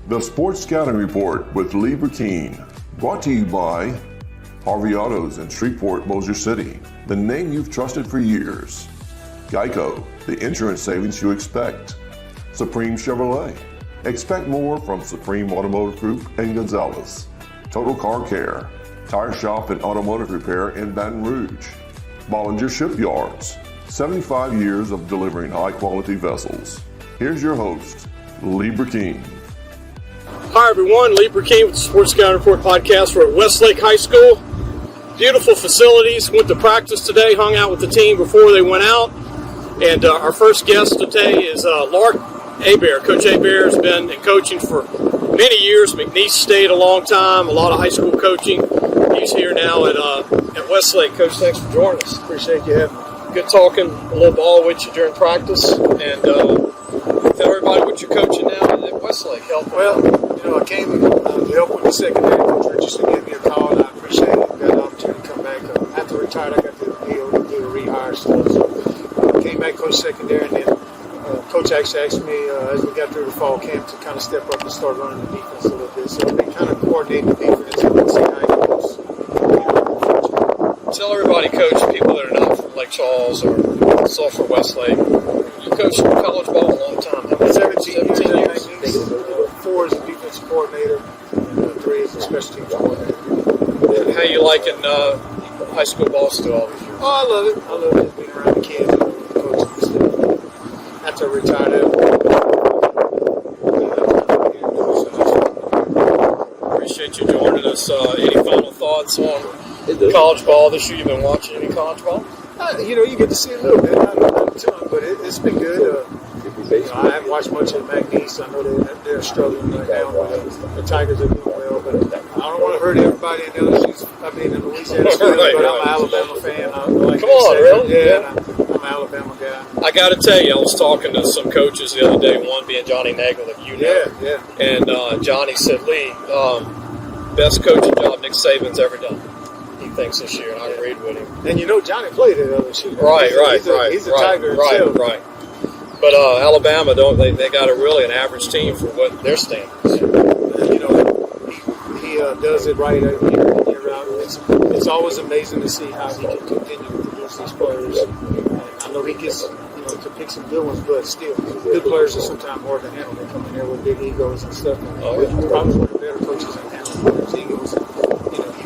The Sports Scouting Report with Lee Burkeen, brought to you by Harvey Autos in Shreveport, Bossier City, the name you've trusted for years. Geico, the insurance savings you expect. Supreme Chevrolet, expect more from Supreme Automotive Group and Gonzalez. Total Car Care, tire shop and automotive repair in Baton Rouge. Bollinger Shipyards, 75 years of delivering high-quality vessels. Here's your host, Lee Burkeen. Hi everyone, Lee Burkeen with the Sports Scouting Report podcast. We're at Westlake High School. Beautiful facilities. Went to practice today, hung out with the team before they went out. And our first guest today is Lark Hebert. Coach Hebert has been in coaching for many years. McNeese stayed a long time, a lot of high school coaching. He's here now at Westlake. Coach, thanks for joining us. Appreciate you having me. Good talking a little ball with you during practice. And tell everybody what you're coaching now at Westlake. I came to help with the secondary. Coach Richardson gave me a call, and I appreciate it. Got an opportunity to come back. After I retired, I got the deal to do the rehire stuff. So I came back, coach secondary, and then Coach actually asked me as we got through the fall camp to kind of step up and start running the defense a little bit. So I've been kind of coordinating the defense and see how it goes. Tell everybody, Coach, people that are not from Lake Charles or Sulphur Westlake, you coached college ball a long time. 17 years. 4 as a defense coordinator, and 3 as a special teams coordinator. How you liking high school ball still all these years? Oh, I love it. I love it. Being around the kids and coaching and stuff. After I retired, appreciate you joining us. Any final thoughts on college ball this year? You've been watching any college ball? You get to see a little bit. Not a ton, but it's been good. I haven't watched much of McNeese. I know they're struggling right now. The Tigers are doing well, but I don't want to hurt everybody in LSU. I mean, in Louisiana, but I'm an Alabama fan. Come on, really? Yeah, I'm an Alabama guy. I got to tell you, I was talking to some coaches the other day, one being Johnny Nagel, that you know. Yeah. And Johnny said, Lee, best coaching job Nick Saban's ever done. He thinks this year, and I agreed with him. And Johnny played at LSU. Right. He's a Tiger himself. Right. But Alabama, they got an average team for what their standards. He does it right every year out. It's always amazing to see how he can continue to produce these players. And I know he gets to pick some good ones, but still, good players are sometimes hard to handle. They come in there with big egos and stuff. And he's probably one of the better coaches in handling players' egos.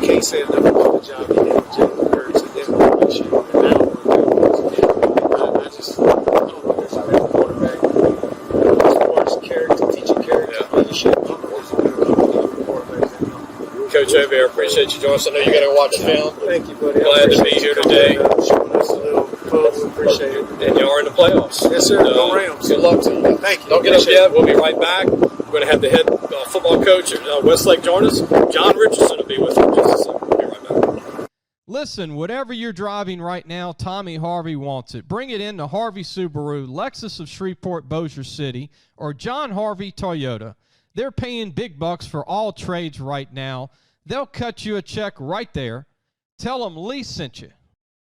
You can't say enough about the job he did with Jalen Hurts and then this year. And now I just don't know there's a better quarterback as far as character, teaching character, leadership. There's a better quarterback than him. Coach Hebert, appreciate you joining us. I know you got to watch the film. Thank you, buddy. Glad to be here today. Showing us a little club. We appreciate it. And you are in the playoffs. Yes, sir. Go Rams. Good luck to you. Thank you. Don't get up yet. We'll be right back. We're going to have the head football coach at Westlake join us. John Richardson will be with us in just a second. We'll be right back. Listen, whatever you're driving right now, Tommy Harvey wants it. Bring it in to Harvey Subaru, Lexus of Shreveport, Bossier City, or John Harvey Toyota. They're paying big bucks for all trades right now. They'll cut you a check right there. Tell them Lee sent you.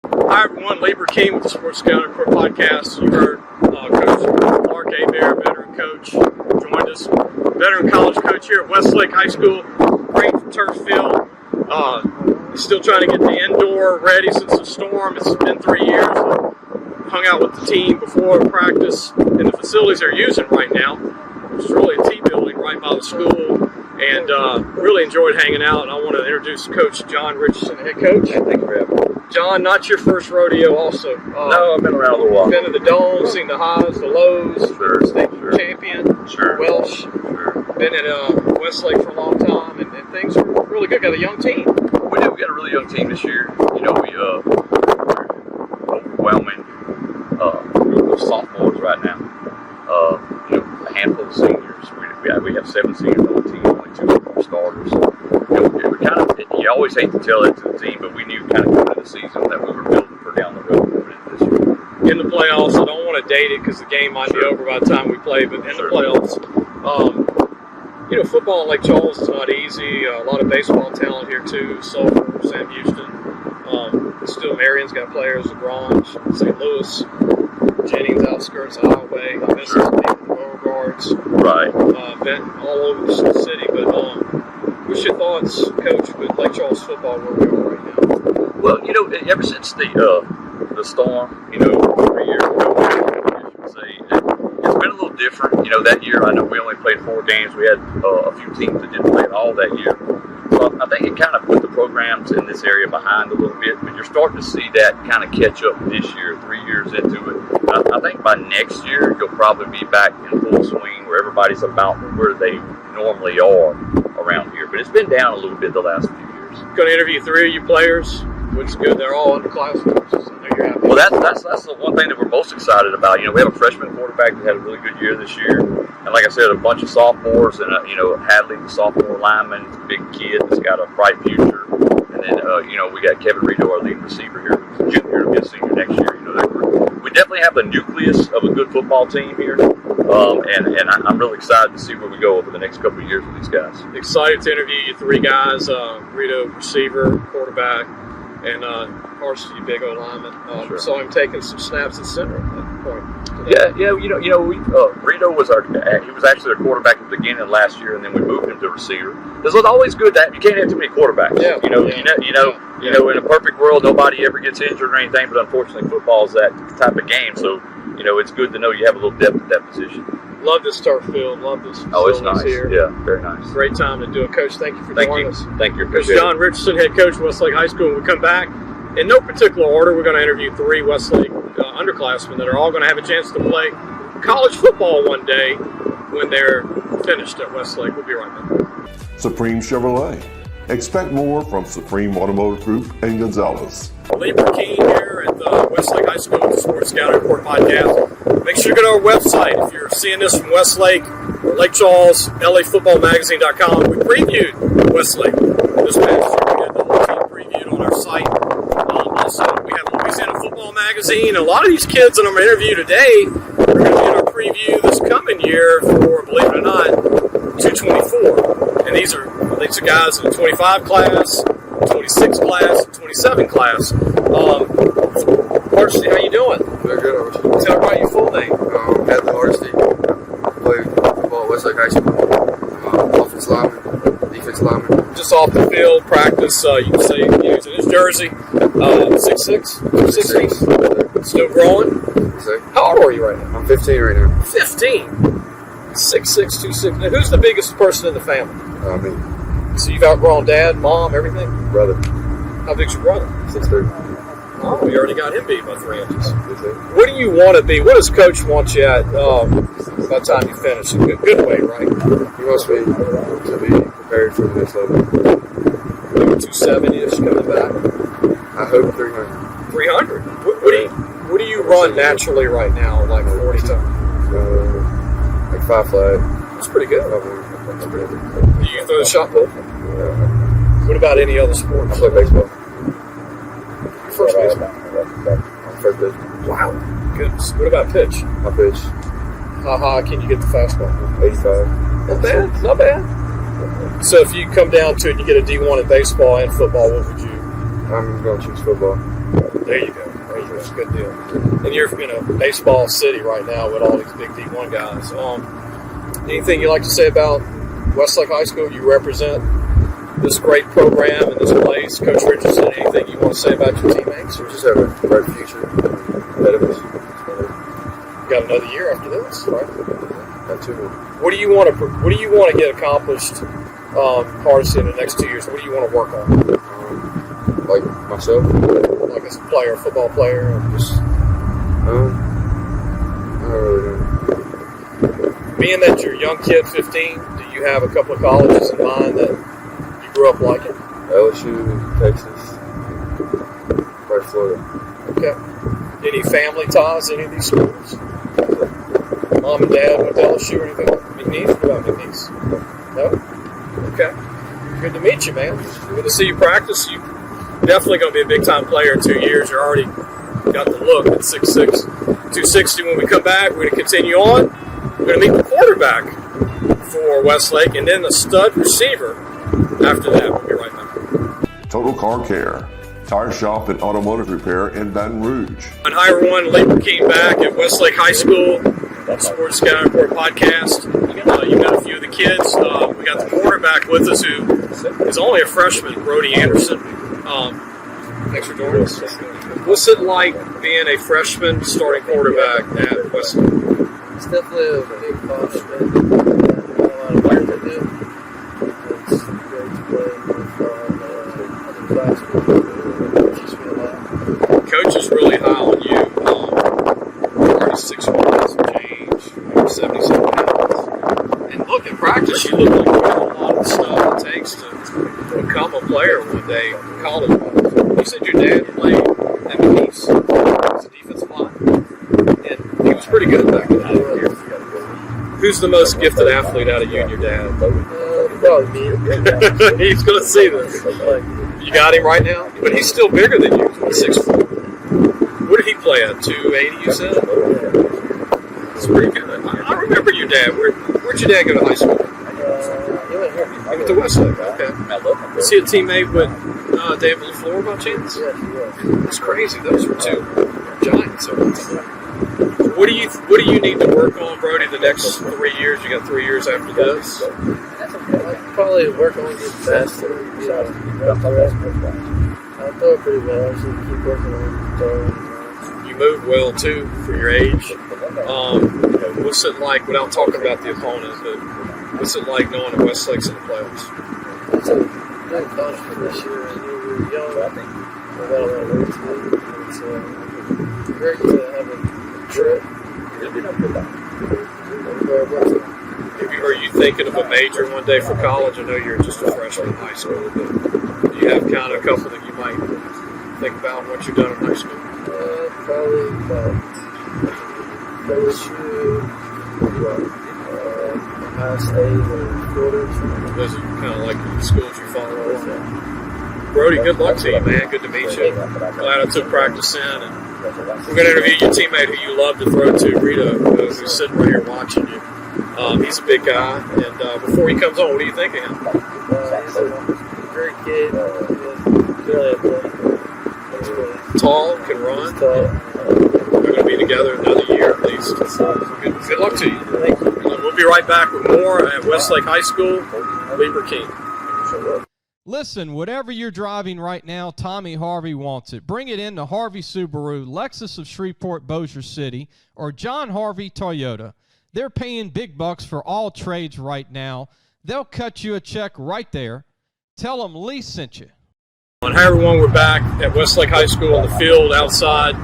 Hi, everyone. Lee Burkeen with the Sports Scouting Report podcast. You heard Coach Lark Hebert, veteran coach, joined us. Veteran college coach here at Westlake High School. Great turf field. Still trying to get the indoor ready since the storm. It's been 3 years. Hung out with the team before practice in the facilities they're using right now, which is really a T building right by the school. And really enjoyed hanging out. And I want to introduce Coach John Richardson, head coach. Thank you for having me. John, not your first rodeo also. No, I've been around a little while. Been to the Dome, seen the highs, the lows, state champion, Welsh. Been at Westlake for a long time, and things are really good. Got a young team. We got a really young team this year. We we're overwhelming group of sophomores right now. A handful of seniors. We have 7 seniors on the team, only 2 of them are starters. You always hate to tell that to the team, but we knew kind of coming into the season that we were building for down the road this year. In the playoffs, I don't want to date it because the game might be over by the time we play, but in the playoffs, football in Lake Charles is not easy. A lot of baseball talent here too. Sulphur, Sam Houston. Still, Marion's got players, LaGrange, St. Louis, Jennings, outskirts of Highway, Mississippi, Beauregard. sports. Right. Been all over the city. But what's your thoughts, Coach, with Lake Charles football where we are right now? Well, you know, ever since the storm, you know, 3 years ago, I should say, it's been a little different. You know, that year I know we only played 4 games. We had a few teams that didn't play at all that year. So I think it kind of put the programs in this area behind a little bit, but you're starting to see that kind of catch up this year, 3 years into it. I think by next year you'll probably be back in full swing where everybody's about where they normally are around here. But it's been down a little bit the last few years. Going to interview 3 of you players, which is good. They're all underclassmen, so I know you're happy. Well, that's the one thing that we're most excited about. You know, we have a freshman quarterback that had a really good year this year, and like I said, a bunch of sophomores, and you know, Hadley, the sophomore lineman, a big kid that's got a bright future, and then you know, we got Kevin Rito, our lead receiver here, who's a junior to be a senior next year. You know, we definitely have the nucleus of a good football team here, and I'm really excited to see where we go over the next couple of years with these guys. Excited to interview you 3 guys: Rito, receiver, quarterback, and varsity big O lineman. Sure. Saw him taking some snaps at center at that point. Yeah, Rito was he was actually our quarterback at the beginning of last year, and then we moved him to receiver. It's always good that you can't have too many quarterbacks. Yeah. You know, in a perfect world, nobody ever gets injured or anything, but unfortunately, football is that type of game. So, you know, it's good to know you have a little depth at that position. Love this turf field. Love this. Oh, it's nice. Here. Yeah, very nice. Great time to do it, Coach. Thank you for joining us. Thank you. Coach John Richardson, head coach of Westlake High School. When we come back, in no particular order, we're going to interview 3 Westlake underclassmen that are all going to have a chance to play college football one day when they're finished at Westlake. We'll be right back. Supreme Chevrolet. Expect more from Supreme Automotive Group and Gonzalez. Labor King here at the Westlake High School with the Sports Scouting Report podcast. Make sure to go to our website if you're seeing this from Westlake or Lake Charles, LAFootballMagazine.com. We previewed Westlake this past year. We had the whole team previewed on our site. Also, we have Louisiana Football Magazine. A lot of these kids that I'm going to interview today are going to be in our preview this coming year for, believe it or not, 224. And these are guys in the 25 class, 26 class, 27 class. Varsity, how you doing? Very good. How about you? Tell me about your full name. At the Varsity, play football at Westlake High School. Offensive lineman, defensive lineman. Just off the field, practice, you can say, he's in his jersey. 6'6", 16. Still growing. How old are you right now? I'm 15 right now. 15. 6'6", 260. Now, who's the biggest person in the family? Me. So you've outgrown dad, mom, everything? Brother. How big's your brother? 6'3". Oh, you already got him beat by 3 inches. What do you want to be? What does Coach want you at by the time you finish? A good way, right? He wants me to be prepared for the next level. Maybe 270-ish coming back. I hope 300. 300? What do you run naturally right now, like 40 times? Like 5 flat. That's pretty good. That's pretty good. Do you throw the shot put? Yeah. What about any other sports? I play baseball. First baseman. First pitch. Wow. Goodness. What about pitch? I pitch. How high can you get the fastball? 85. Not bad. Not bad. So if you come down to it, you get a D1 in baseball and football, what would you? I'm going to choose football. There you go. That's a good deal. And you're in a baseball city right now with all these big D1 guys. Anything you like to say about Westlake High School? You represent this great program and this place. Coach Richardson, anything you want to say about your teammates? We just have a bright future ahead of us. You got another year after this, right? Not too many. What do you want to get accomplished, hardest in the next 2 years? What do you want to work on? Like myself? Like as a player, football player? And just I don't really know. Being that you're a young kid, 15, do you have a couple of colleges in mind that you grew up liking? LSU, Texas, right, Florida. Okay. Any family ties, any of these schools? Mom and dad went to LSU or anything? McNeese? What about McNeese? No? Okay. Good to meet you, man. Good to see you practice. You're definitely going to be a big-time player in 2 years. You already got the look at 6'6", 260. When we come back, we're going to continue on. We're going to meet the quarterback for Westlake and then the stud receiver after that. We'll be right back. Total Car Care, tire shop and automotive repair in Baton Rouge. On Hire One, Labor came back at Westlake High School. Sports Scouting Report podcast. You got a few of the kids. We got the quarterback with us who is only a freshman, Brody Anderson. Thanks for joining us. What's it like being a freshman starting quarterback at Westlake? It's definitely a big accomplishment. A lot of work to do. It's great to play with other classmates. It teaches me a lot. Coach is really high on you. You're already 6'1", some change. You're 77 pounds. And look, in practice, you look like you got a lot of stuff it takes to become a player one day in college. You said your dad played at McKees. He was a defensive line. And he was pretty good back in the day. Who's the most gifted athlete out of you and your dad? Probably me. He's going to see this. You got him right now? But he's still bigger than you. He's 6'4". What did he play at? 280, you said? That's pretty good. I remember your dad. Where'd your dad go to high school? He went to Westlake. Okay. Was he a teammate with David LaFleur by chance? Yeah. That's crazy. Those were two giants over there. What do you need to work on, Brody, the next 3 years? You got 3 years after this. I'd probably work on getting faster. I throw it pretty well. I just need to keep working on throwing. You move well too for your age. What's it like, without talking about the opponent, but what's it like knowing that Westlake's in the playoffs? It's a good accomplishment this year. I knew we were young. We got a lot of work to do. It's great to have a trip. Are you thinking of a major one day for college? I know you're just a freshman in high school, but do you have kind of a couple that you might think about once you're done in high school? Probably about LSU, Ohio State, or Florida. Those are kind of like the schools you follow along. Brody, good luck to you, man. Good to meet you. Glad I took practice in. And we're going to interview your teammate who you love to throw to, Rito, who's sitting right here watching you. He's a big guy. And before he comes on, what do you think of him? He's a great kid. Really athletic. Tall, can run. We're going to be together another year at least. Good luck to you. Thank you. We'll be right back with more at Westlake High School. Lieber King. Listen, whatever you're driving right now, Tommy Harvey wants it. Bring it in to Harvey Subaru, Lexus of Shreveport, Bossier City, or John Harvey Toyota. They're paying big bucks for all trades right now. They'll cut you a check right there. Tell them Lee sent you. Hi everyone, we're back at Westlake High School in the field outside.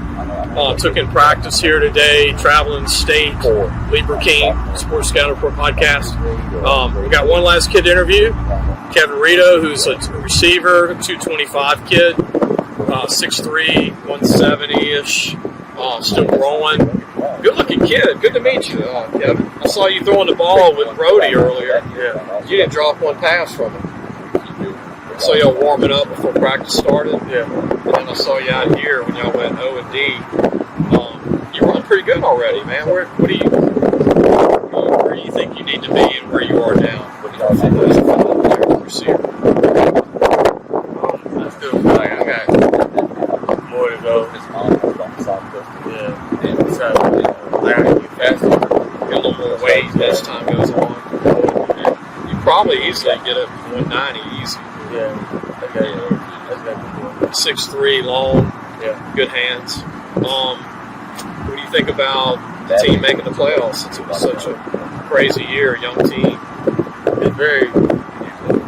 Took in practice here today, traveling the state. Lieber King, Sports Scouting Report podcast. We got one last kid to interview, Kevin Rito, who's a receiver, 225 kid, 6'3", 170-ish, still growing. Good-looking kid. Good to meet you, Kevin. I saw you throwing the ball with Brody earlier. Yeah. You didn't drop one pass from him. I saw y'all warming up before practice started. Yeah. And then I saw you out here when y'all went O&D. You run pretty good already, man. Where do you think you need to be and where you are now? Receiver. I still feel like I got more to go. Yeah. And so, I gotta get faster. Get a little more weight as time goes on. You probably easily get up 190 easy. Yeah. Okay. That's 6'3", long. Yeah. Good hands. What do you think about the team making the playoffs? It's been such a crazy year, young team. It's very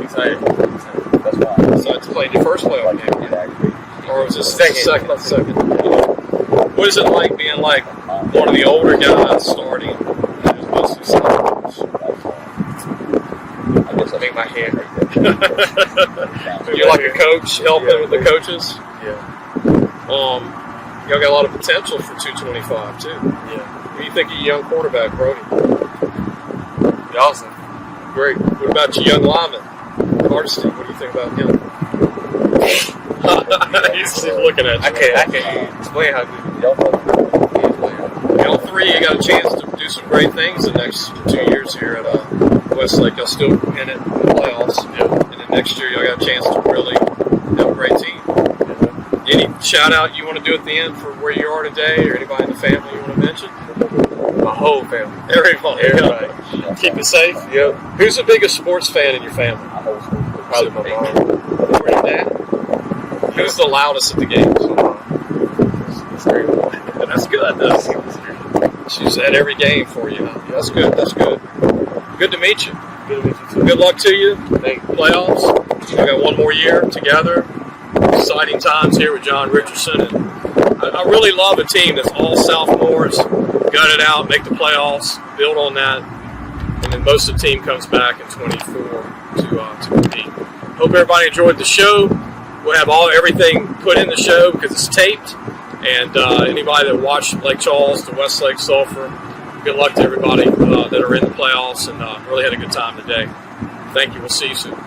exciting. Decided to play the first playoff game, or was this second? What is it like being like one of the older guys starting? I guess I make my hand right there. You're like a coach helping with the coaches. Yeah. Y'all got a lot of potential for 225 too. Yeah. What do you think of your young quarterback, Brody? Awesome. Great. What about your young lineman, Hardesty? What do you think about him? He's looking at you. I can't explain how good Y'all three, you got a chance to do some great things the next 2 years here at Westlake. Y'all still in it in the playoffs. Yeah. And then next year, y'all got a chance to really have a great team. Any shout out you want to do at the end for where you are today, or anybody in the family you want to mention? My whole family. Everybody. Everybody. Keep it safe. Yep. Who's the biggest sports fan in your family? Probably my mom. Or your dad? Who's the loudest at the games? That's good. She's at every game for you. Huh? That's good. That's good. Good to meet you. Good to meet you too. Good luck to you. Thank you. Playoffs. We got one more year together. Exciting times here with John Richardson. And I really love a team that's all sophomores, gut it out, make the playoffs, build on that, and then most of the team comes back in 24 to compete. Hope everybody enjoyed the show. We'll have everything put in the show because it's taped. And anybody that watched Lake Charles, the Westlake Sulphur, good luck to everybody that are in the playoffs, and really had a good time today. Thank you. We'll see you soon.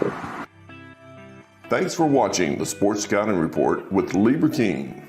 Thanks for watching the Sports Scouting Report with Lieber King.